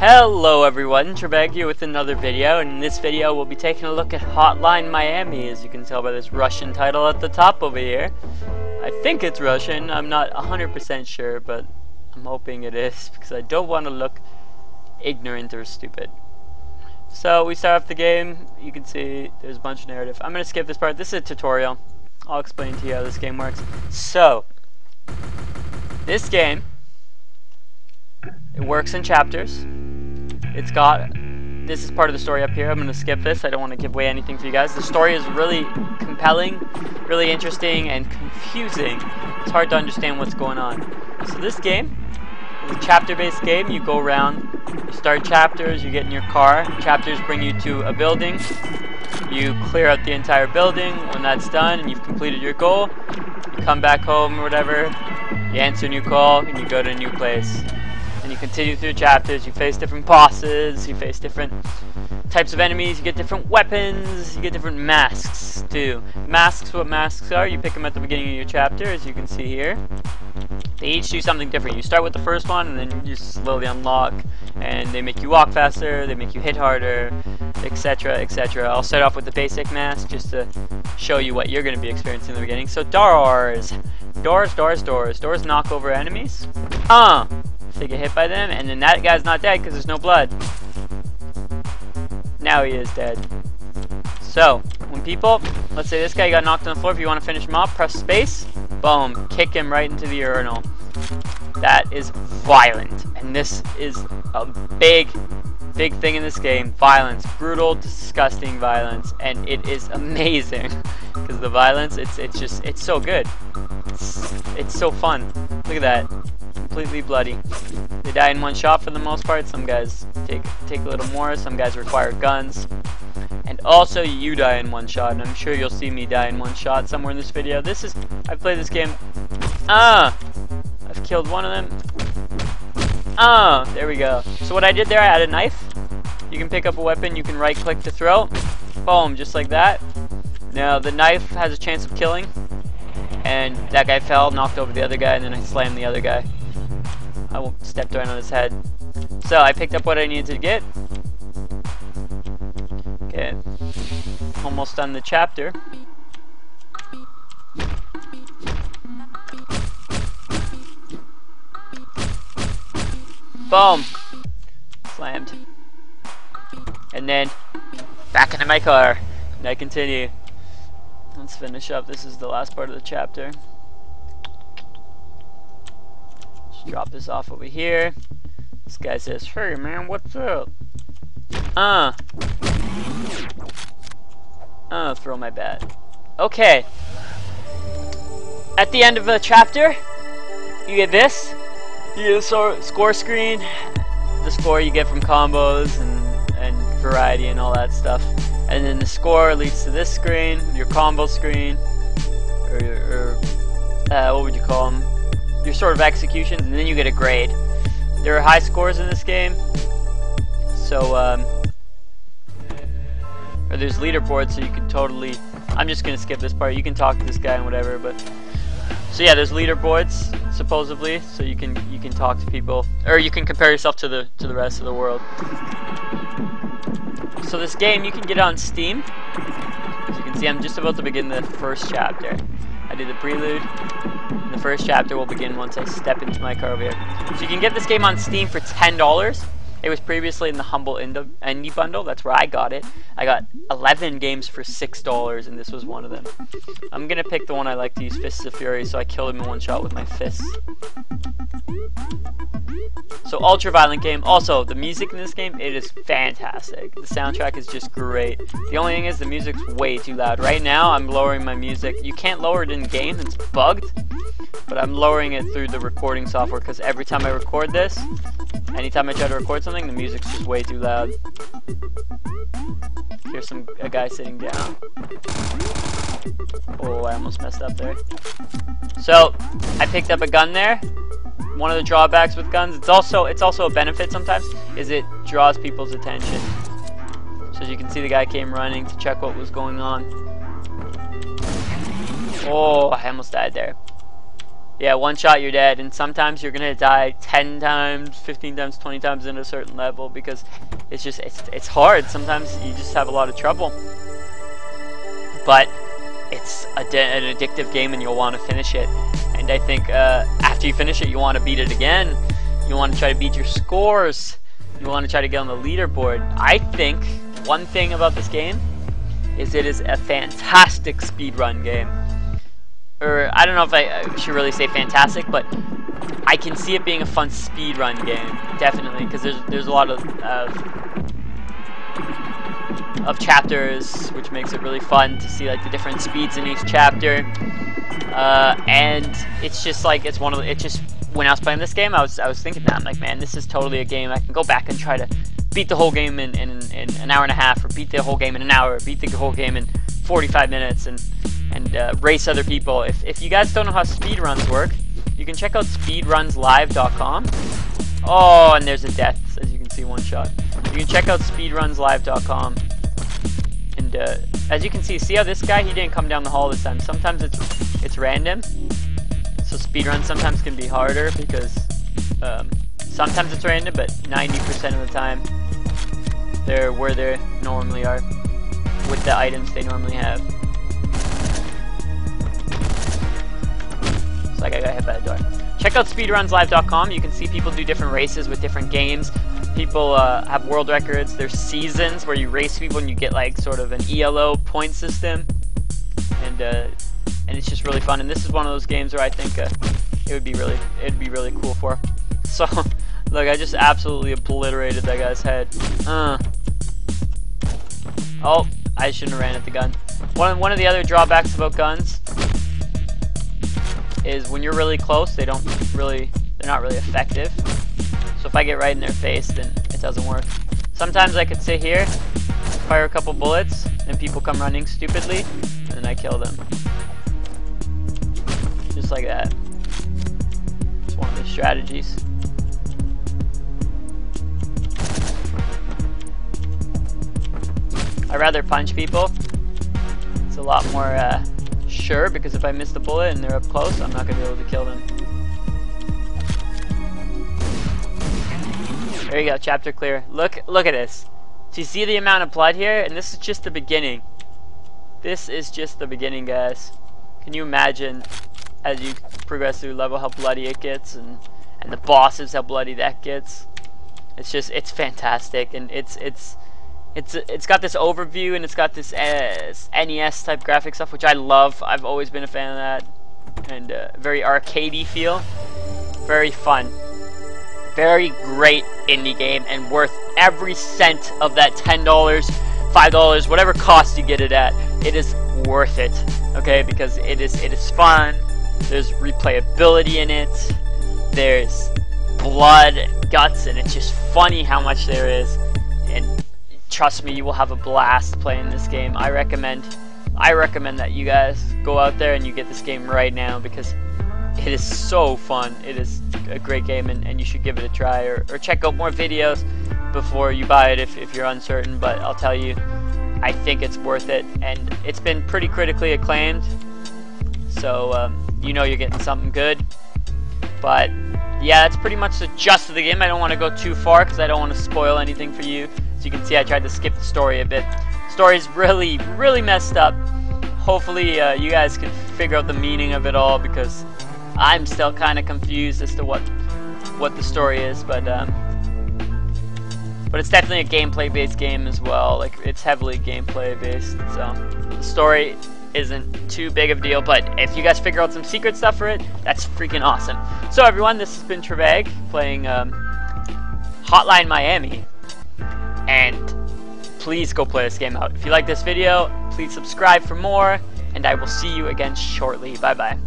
Hello everyone, Travag here with another video, and in this video we'll be taking a look at Hotline Miami, as you can tell by this Russian title at the top over here. I think it's Russian, I'm not 100% sure, but I'm hoping it is, because I don't want to look ignorant or stupid. So we start off the game, you can see there's a bunch of narrative. I'm going to skip this part, this is a tutorial. I'll explain to you how this game works. So, this game, it works in chapters. This is part of the story up here. I'm going to skip this. I don't want to give away anything for you guys. The story is really compelling, really interesting, and confusing. It's hard to understand what's going on. So this game is a chapter-based game. You go around, you start chapters, you get in your car. Chapters bring you to a building. You clear out the entire building. When that's done and you've completed your goal, you come back home or whatever, you answer a new call, and you go to a new place. And you continue through chapters, you face different bosses, you face different types of enemies, you get different weapons, you get different masks too. Masks, what masks are, you pick them at the beginning of your chapter, as you can see here. They each do something different. You start with the first one and then you slowly unlock, and they make you walk faster, they make you hit harder, etc, etc. I'll start off with the basic mask just to show you what you're going to be experiencing in the beginning. So doawrs. Doors knock over enemies. They get hit by them, and then that guy's not dead because there's no blood. Now he is dead. So, when people, let's say this guy got knocked on the floor, if you want to finish him off, press space, boom, kick him right into the urinal. That is violent, and this is a big thing in this game. Violence, brutal, disgusting violence, and it is amazing because the violence, it's so good. It's so fun. Look at that. Completely bloody. They die in one shot for the most part. Some guys take a little more. Some guys require guns. And also you die in one shot. And I'm sure you'll see me die in one shot somewhere in this video. I've played this game. I've killed one of them. There we go. So what I did there, I had a knife. You can pick up a weapon. You can right click to throw. Boom, just like that. Now the knife has a chance of killing. And that guy fell, knocked over the other guy, and then I slammed the other guy. I stepped right on his head. So I picked up what I needed to get. Okay, almost done the chapter. Boom! Slammed. And then back into my car. And I continue. Let's finish up. This is the last part of the chapter. Just drop this off over here. This guy says, "Hey man, what's up?" Throw my bat. Okay. At the end of the chapter, you get this. You get a score screen. The score you get from combos and variety and all that stuff. And then the score leads to this screen, your combo screen, or what would you call them? Your sort of executions, and then you get a grade. There are high scores in this game, so or there's leaderboards, so you can totally. I'm just gonna skip this part. You can talk to this guy and whatever, but so yeah, there's leaderboards supposedly, so you can talk to people, or you can compare yourself to the rest of the world. So this game, you can get it on Steam. As you can see, I'm just about to begin the first chapter. I did the prelude. The first chapter will begin once I step into my car over here. So you can get this game on Steam for $10. It was previously in the Humble Indie Bundle. That's where I got it. I got 11 games for $6, and this was one of them. I'm going to pick the one I like to use, Fists of Fury, so I kill him in one shot with my fists. So ultra violent game. Also, the music in this game, it is fantastic. The soundtrack is just great. The only thing is the music's way too loud. Right now, I'm lowering my music. You can't lower it in game, it's bugged. But I'm lowering it through the recording software because every time I record this, anytime I try to record something, the music's just way too loud. Here's a guy sitting down. Oh, I almost messed up there. So, I picked up a gun there. One of the drawbacks with guns, it's also a benefit sometimes, is it draws people's attention. So as you can see, the guy came running to check what was going on. Oh, I almost died there. Yeah, one shot you're dead, and sometimes you're gonna die 10 times, 15 times, 20 times in a certain level because it's just it's hard. Sometimes you just have a lot of trouble, but it's an addictive game, and you'll want to finish it. And I think after you finish it, you want to beat it again. You want to try to beat your scores. You want to try to get on the leaderboard. I think one thing about this game is it is a fantastic speedrun game. Or I don't know if I should really say fantastic, but I can see it being a fun speedrun game, definitely, because there's a lot of chapters, which makes it really fun to see like the different speeds in each chapter. And it's just like when I was playing this game, I was thinking that I'm like, man, this is totally a game I can go back and try to beat the whole game in an hour and a half, or beat the whole game in an hour, or beat the whole game in 45 minutes, and race other people. If you guys don't know how speedruns work, you can check out speedrunslive.com. Oh, and there's a death, as you can see, one shot. You can check out speedrunslive.com, and as you can see how this guy, he didn't come down the hall this time. Sometimes it's random, so speedruns sometimes can be harder because sometimes it's random, but 90% of the time they're where they normally are with the items they normally have. Like I got hit by the door. Check out speedrunslive.com. You can see people do different races with different games. People have world records. There's seasons where you race people and you get like sort of an ELO point system, and it's just really fun. And this is one of those games where I think it'd be really cool for. So look, I just absolutely obliterated that guy's head. Oh, I shouldn't have ran at the gun. One of the other drawbacks about guns is when you're really close, they're not really effective. So if I get right in their face, then it doesn't work. Sometimes I could sit here, fire a couple bullets, and people come running stupidly, and then I kill them. Just like that. It's one of the strategies. I'd rather punch people. It's a lot more sure, because if I miss the bullet and they're up close, I'm not going to be able to kill them. There you go, chapter clear. Look at this. Do you see the amount of blood here? And this is just the beginning. This is just the beginning, guys. Can you imagine, as you progress through level, how bloody it gets, and the bosses, how bloody that gets? It's fantastic, and it's got this overview, and it's got this NES type graphic stuff, which I love. I've always been a fan of that, and very arcadey feel, very fun, very great indie game, and worth every cent of that $10, $5, whatever cost you get it at. It is worth it, okay? Because it is fun. There's replayability in it. There's blood, guts, and it's just funny how much there is. And trust me, you will have a blast playing this game. I recommend that you guys go out there and you get this game right now, because it is so fun. It is a great game, and you should give it a try, or check out more videos before you buy it if you're uncertain. But I'll tell you, I think it's worth it, and it's been pretty critically acclaimed, so you know you're getting something good. But yeah, that's pretty much the gist of the game. I don't want to go too far because I don't want to spoil anything for you. As you can see, I tried to skip the story a bit. The story's really messed up. Hopefully you guys can figure out the meaning of it all, because I'm still kind of confused as to what the story is. But it's definitely a gameplay-based game as well. Like, it's heavily gameplay-based, so the story isn't too big of a deal. But if you guys figure out some secret stuff for it, that's freaking awesome. So everyone, this has been Travag playing Hotline Miami, and please go play this game out. If you like this video, please subscribe for more, and I will see you again shortly. Bye bye.